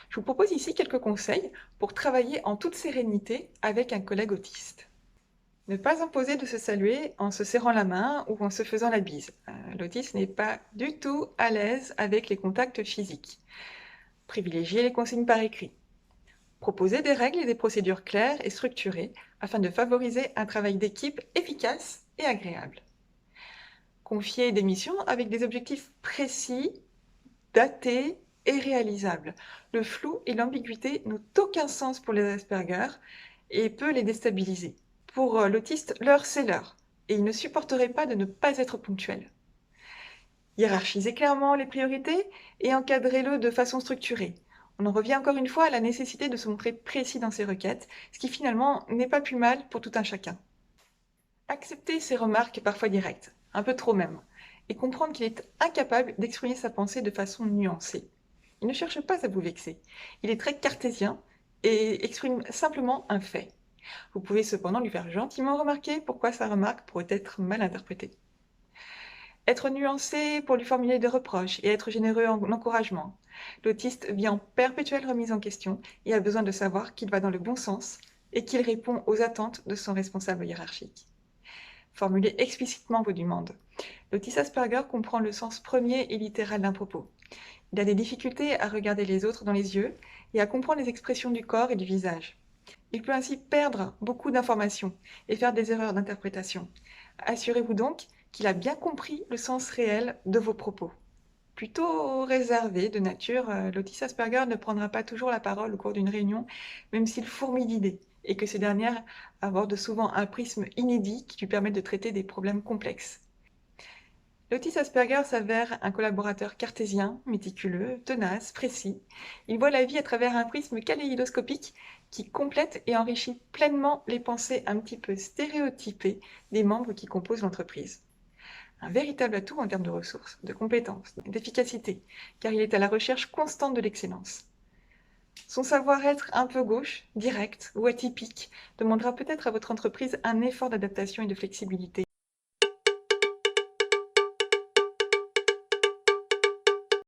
Je vous propose ici quelques conseils pour travailler en toute sérénité avec un collègue autiste. Ne pas imposer de se saluer en se serrant la main ou en se faisant la bise. L'autiste n'est pas du tout à l'aise avec les contacts physiques. Privilégier les consignes par écrit. Proposer des règles et des procédures claires et structurées afin de favoriser un travail d'équipe efficace et agréable. Confier des missions avec des objectifs précis, datés et réalisables. Le flou et l'ambiguïté n'ont aucun sens pour les Asperger et peut les déstabiliser. Pour l'autiste, l'heure, c'est l'heure, et il ne supporterait pas de ne pas être ponctuel. Hiérarchisez clairement les priorités et encadrez-le de façon structurée. On en revient encore une fois à la nécessité de se montrer précis dans ses requêtes, ce qui finalement n'est pas plus mal pour tout un chacun. Accepter ses remarques parfois directes, un peu trop même, et comprendre qu'il est incapable d'exprimer sa pensée de façon nuancée. Il ne cherche pas à vous vexer. Il est très cartésien et exprime simplement un fait. Vous pouvez cependant lui faire gentiment remarquer pourquoi sa remarque pourrait être mal interprétée. Être nuancé pour lui formuler des reproches et être généreux en encouragement. L'autiste vit en perpétuelle remise en question et a besoin de savoir qu'il va dans le bon sens et qu'il répond aux attentes de son responsable hiérarchique. Formulez explicitement vos demandes. L'autiste Asperger comprend le sens premier et littéral d'un propos. Il a des difficultés à regarder les autres dans les yeux et à comprendre les expressions du corps et du visage. Il peut ainsi perdre beaucoup d'informations et faire des erreurs d'interprétation. Assurez-vous donc qu'il a bien compris le sens réel de vos propos. Plutôt réservé de nature, l'autiste Asperger ne prendra pas toujours la parole au cours d'une réunion, même s'il fourmille d'idées, et que ces dernières abordent souvent un prisme inédit qui lui permet de traiter des problèmes complexes. L'autisme Asperger s'avère un collaborateur cartésien, méticuleux, tenace, précis. Il voit la vie à travers un prisme kaléidoscopique qui complète et enrichit pleinement les pensées un petit peu stéréotypées des membres qui composent l'entreprise. Un véritable atout en termes de ressources, de compétences, d'efficacité, car il est à la recherche constante de l'excellence. Son savoir-être un peu gauche, direct ou atypique demandera peut-être à votre entreprise un effort d'adaptation et de flexibilité.